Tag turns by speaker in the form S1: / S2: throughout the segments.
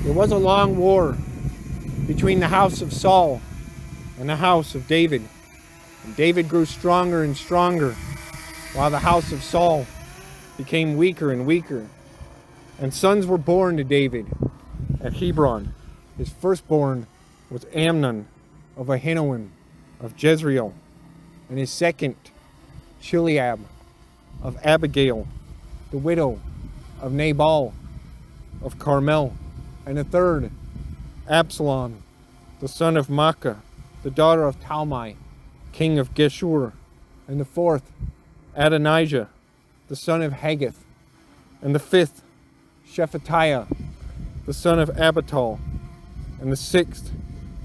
S1: There was a long war between the house of Saul and the house of David. And David grew stronger and stronger, while the house of Saul became weaker and weaker. And sons were born to David at Hebron. His firstborn was Amnon of Ahinoam of Jezreel, and his second, Chileab of Abigail, the widow of Nabal of Carmel, and the third, Absalom, the son of Maacah, the daughter of Talmai, king of Geshur, and the fourth, Adonijah, the son of Haggith, and the fifth, Shephatiah, the son of Abital, and the sixth,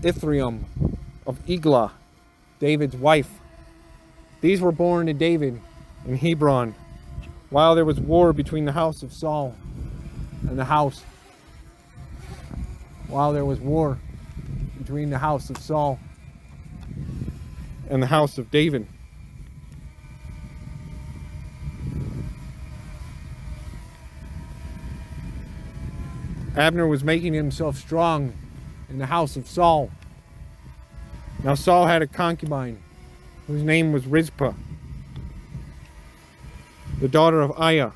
S1: Ithream of Eglah, David's wife. These were born to David in Hebron, while there was war between the house of Saul and the house. While there was war between the house of Saul and the house of David. Abner was making himself strong in the house of Saul. Now Saul had a concubine whose name was Rizpah, the daughter of Aiah.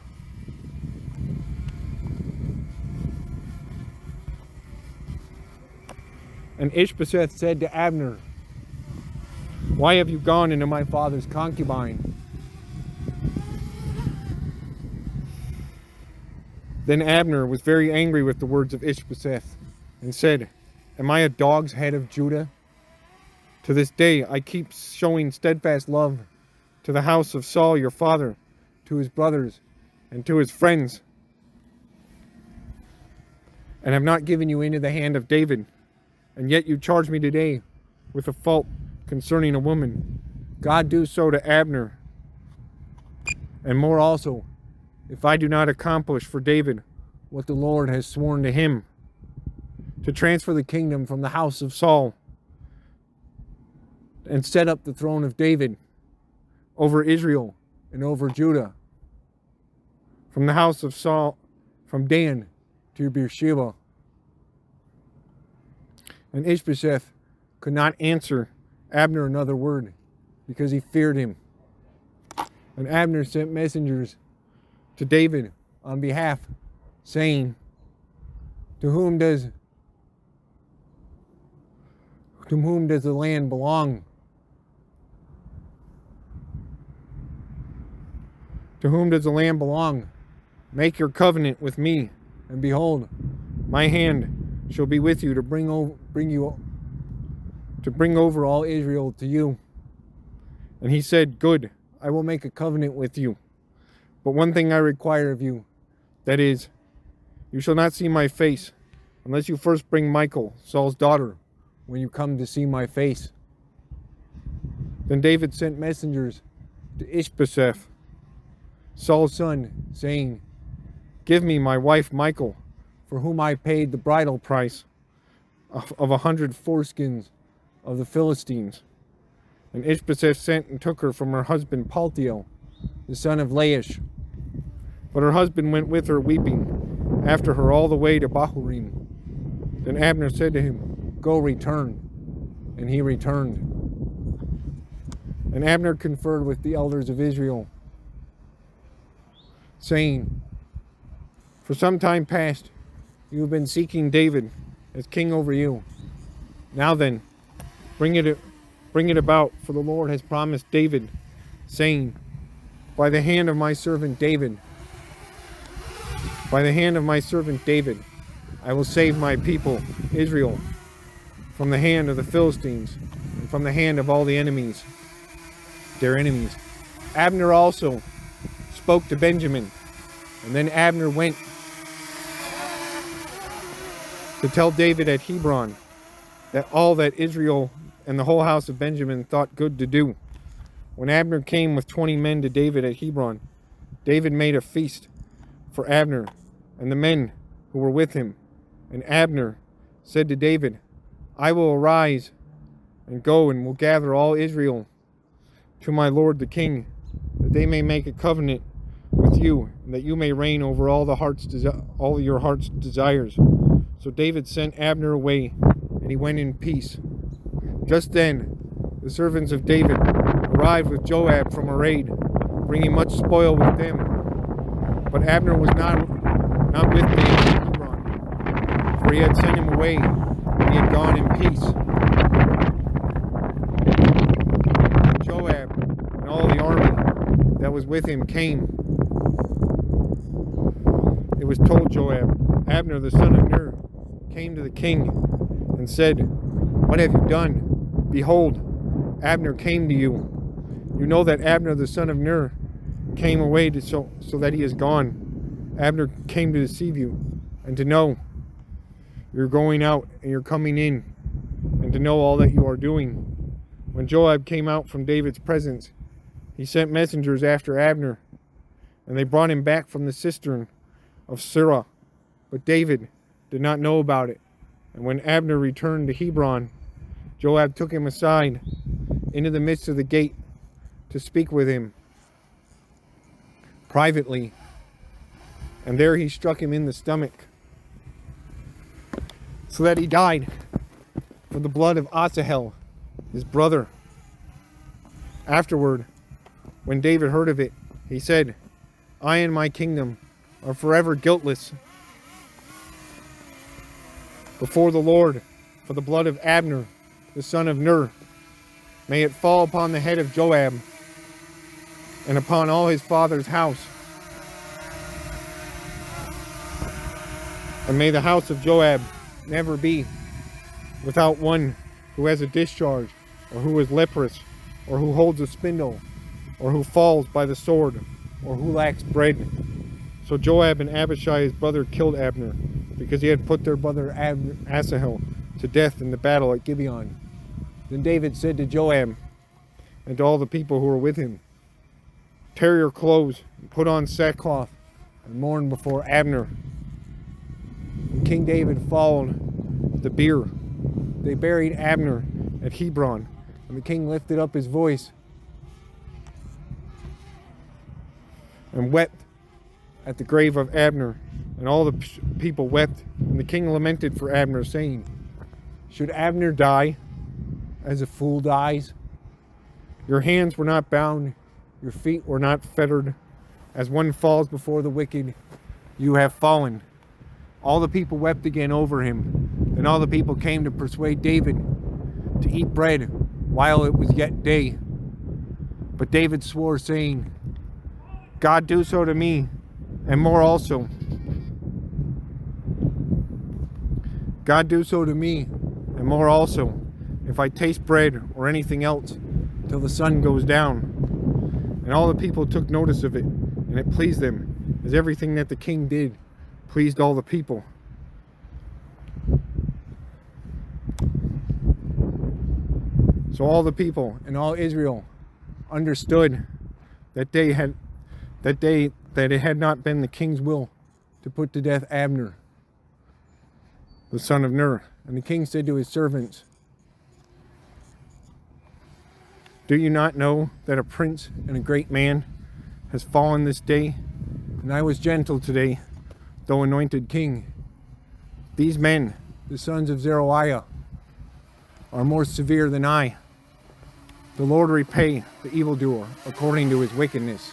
S1: And Ishbosheth said to Abner, "Why have you gone into my father's concubine?" Then Abner was very angry with the words of Ishbosheth and said, "Am I a dog's head of Judah? To this day I keep showing steadfast love to the house of Saul your father, to his brothers, and to his friends, and have not given you into the hand of David. And yet you charge me today with a fault concerning a woman. God do so to Abner, and more also, if I do not accomplish for David what the Lord has sworn to him, to transfer the kingdom from the house of Saul and set up the throne of David over Israel and over Judah, from the house of Saul, from Dan to Beersheba." And Ishbosheth could not answer Abner another word, because he feared him. And Abner sent messengers to David on behalf, saying, To whom does the land belong? To whom does the land belong? Make your covenant with me, and behold, my hand shall be with you to bring over all Israel to you. And he said, Good, I will make a covenant with you. But one thing I require of you, that is, you shall not see my face, unless you first bring Michal, Saul's daughter, when you come to see my face. Then David sent messengers to Ishbosheth, Saul's son, saying, Give me my wife Michal, for whom I paid the bridal price of 100 foreskins of the Philistines. And Ishbosheth sent and took her from her husband Paltiel, the son of Laish. But her husband went with her weeping after her all the way to Bahurim. Then Abner said to him, Go, return. And he returned. And Abner conferred with the elders of Israel, saying, For some time past you have been seeking David as king over you. Now then, bring it about, for the Lord has promised David, saying, By the hand of my servant David, I will save my people, Israel, from the hand of the Philistines, and from the hand of all their enemies. Abner also spoke to Benjamin, and then Abner went to tell David at Hebron that all that Israel and the whole house of Benjamin thought good to do. When Abner came with 20 men to David at Hebron, David made a feast for Abner and the men who were with him. And Abner said to David, I will arise and go and will gather all Israel to my lord the king, that they may make a covenant with you, and that you may reign over all your heart's desires. So So David sent Abner away, and he went in peace. Just then, the servants of David arrived with Joab from a raid, bringing much spoil with them. But Abner was not with David in Hebron, for he had sent him away, and he had gone in peace. And Joab and all the army that was with him came. It was told Joab, Abner the son of Ner came to the king and said, "What have you done? Behold, Abner came to you. You know that Abner the son of Ner came away so that he is gone. Abner came to deceive you, and to know you're going out and you're coming in, and to know all that you are doing." When Joab came out from David's presence, he sent messengers after Abner, and they brought him back from the cistern of Sirah. But David did not know about it. And when Abner returned to Hebron, Joab took him aside into the midst of the gate to speak with him privately, and there he struck him in the stomach, so that he died for the blood of Asahel, his brother. Afterward, when David heard of it, he said, "I and my kingdom are forever guiltless before the Lord for the blood of Abner, the son of Ner. May it fall upon the head of Joab and upon all his father's house. And may the house of Joab never be without one who has a discharge, or who is leprous, or who holds a spindle, or who falls by the sword, or who lacks bread." So Joab and Abishai his brother killed Abner, because he had put their brother Asahel to death in the battle at Gibeon. Then David said to Joab and to all the people who were with him, "Tear your clothes and put on sackcloth and mourn before Abner." And King David followed the bier. They buried Abner at Hebron, and the king lifted up his voice and wept at the grave of Abner, and all the people wept, and the king lamented for Abner, saying, "Should Abner die as a fool dies? Your hands were not bound, your feet were not fettered. As one falls before the wicked, you have fallen." All the people wept again over him. Then all the people came to persuade David to eat bread while it was yet day. But David swore, saying, "God do so to me, and more also. God do so to me, and more also, if I taste bread or anything else till the sun goes down." And all the people took notice of it, and it pleased them, as everything that the king did pleased all the people. So all the people and all Israel understood that it had not been the king's will to put to death Abner, the son of Ner. And the king said to his servants, "Do you not know that a prince and a great man has fallen this day? And I was gentle today, though anointed king. These men, the sons of Zeruiah, are more severe than I. The Lord repay the evildoer according to his wickedness."